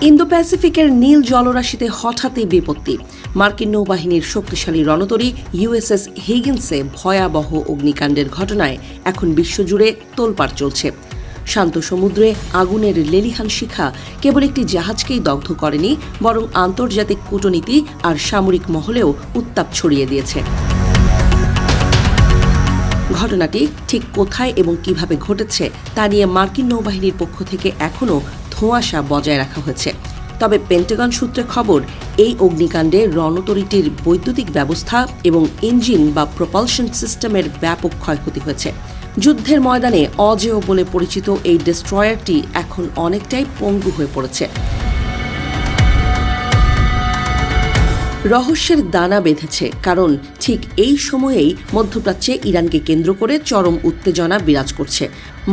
Indo প্যাসিফিকের নীল জলরাশিতে হঠাৎই বিপত্তি। মার্কিন নৌবাহিনীর শক্তিশালী রণতরী ইউএসএস হিগিন্সে ভয়াবহ অগ্নিকাণ্ডের ঘটনায় এখন বিশ্বজুড়ে তোলপাড় চলছে। শান্ত সমুদ্রে আগুনের লেলিহান শিখা কেবল একটি জাহাজকেই দগ্ধ করেনি, বরং আন্তর্জাতিক কূটনীতি আর সামরিক মহলেও উত্তাপ ছড়িয়ে দিয়েছে। ঘটনাটি ঠিক কোথায় এবং কিভাবে ঘটেছে তা নিয়ে মার্কিন নৌবাহিনীর পক্ষ থেকে এখনও ধোঁয়াশা বজায় রাখা হয়েছে। তবে পেন্টাগন সূত্রে খবর, এই অগ্নিকাণ্ডে রণতরীটির বৈদ্যুতিক ব্যবস্থা এবং ইঞ্জিন বা প্রপালশন সিস্টেমের ব্যাপক ক্ষয়ক্ষতি হয়েছে। যুদ্ধের ময়দানে অজেয় বলে পরিচিত এই ডেস্ট্রয়ারটি এখন অনেকটাই পঙ্গু হয়ে পড়েছে। রহস্যের দানা বেঁধেছে, কারণ ঠিক এই সময়েই মধ্যপ্রাচ্যে ইরানকে কেন্দ্র করে চরম উত্তেজনা বিরাজ করছে।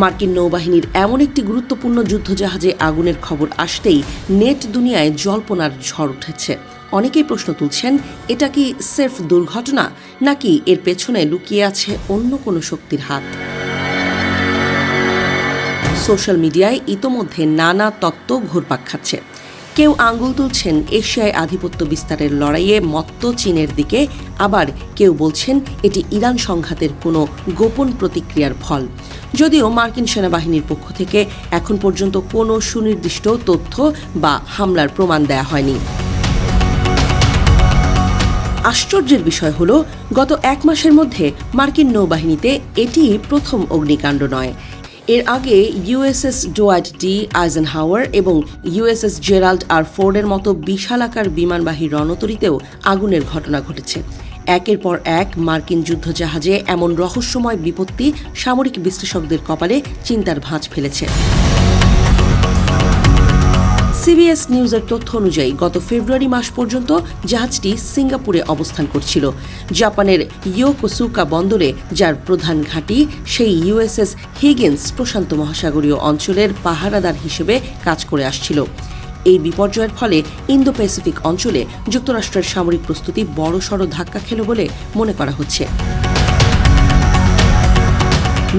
মার্কিন নৌবাহিনীর এমন একটি গুরুত্বপূর্ণ যুদ্ধজাহাজে আগুনের খবর আসতেই নেট দুনিয়ায় জল্পনার ঝড় উঠেছে। অনেকেই প্রশ্ন তুলছেন, এটা কি সির্ফ দুর্ঘটনা, নাকি এর পেছনে লুকিয়ে আছে অন্য কোনো শক্তির হাত? সোশ্যাল মিডিয়ায় ইতোমধ্যে নানা তত্ত্ব ঘুরপাক খাচ্ছে। কেউ আঙ্গুল তুলছেন এশিয়ায় আধিপত্য বিস্তারের লড়াইয়ে মত্ত চীনের দিকে, আবার কেউ বলছেন এটি ইরান সংঘাতের কোনো গোপন প্রতিক্রিয়ার ফল। যদিও মার্কিন সেনাবাহিনীর পক্ষ থেকে এখন পর্যন্ত কোনো সুনির্দিষ্ট তথ্য বা হামলার প্রমাণ দেয়া হয়নি। আশ্চর্যের বিষয় হল, গত এক মাসের মধ্যে মার্কিন নৌবাহিনীতে এটি প্রথম অগ্নিকাণ্ড নয়। এর আগে ইউএসএস ডোয়াইট ডি আইজেনহাওয়ার এবং ইউএসএস জেরাল্ড আর ফোর্ডের মতো বিশালাকার বিমানবাহী রণতরীতেও আগুনের ঘটনা ঘটেছে। একের পর এক মার্কিন যুদ্ধজাহাজে এমন রহস্যময় বিপত্তি সামরিক বিশ্লেষকদের কপালে চিন্তার ভাঁজ ফেলেছে। সিবিএস নিউজের তথ্য অনুযায়ী গত ফেব্রুয়ারি মাস পর্যন্ত জাহাজটি সিঙ্গাপুরে অবস্থান করছিল। জাপানের ইয়োকোসুকা বন্দরে, যার প্রধান ঘাঁটি, সেই ইউএসএস হিগিন্স প্রশান্ত মহাসাগরীয় অঞ্চলের পাহারাদার হিসেবে কাজ করে আসছিল। এই বিপর্যয়ের ফলে ইন্দো প্যাসিফিক অঞ্চলে যুক্তরাষ্ট্রের সামরিক প্রস্তুতি বড়সড় ধাক্কা খেল বলে মনে করা হচ্ছে।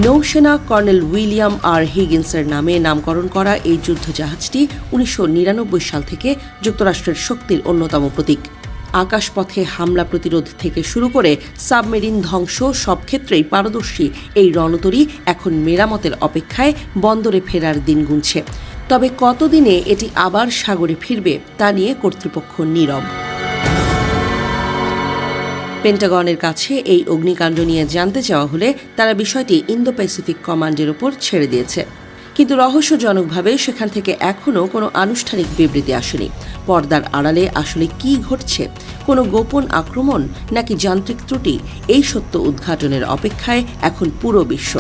নৌসেনা কর্নেল উইলিয়াম আর হিগিন্সের নামে নামকরণ করা এই যুদ্ধজাহাজটি 1999 সাল থেকে যুক্তরাষ্ট্রের শক্তির অন্যতম প্রতীক। আকাশপথে হামলা প্রতিরোধ থেকে শুরু করে সাবমেরিন ধ্বংস সব ক্ষেত্রেই পারদর্শী এই রণতরী এখন মেরামতের অপেক্ষায় বন্দরে ফেরার দিন গুনছে। তবে কতদিনে এটি আবার সাগরে ফিরবে তা নিয়ে কর্তৃপক্ষ নীরব। পেন্টাগনের কাছে এই অগ্নিকাণ্ড নিয়ে জানতে চাওয়া হলে তারা বিষয়টি ইন্দো প্যাসিফিক কমান্ডের ওপর ছেড়ে দিয়েছে। কিন্তু রহস্যজনকভাবে সেখান থেকে এখনও কোনো আনুষ্ঠানিক বিবৃতি আসেনি। পর্দার আড়ালে আসলে কি ঘটছে, কোনো গোপন আক্রমণ নাকি যান্ত্রিক ত্রুটি, এই সত্য উদ্ঘাটনের অপেক্ষায় এখন পুরো বিশ্ব।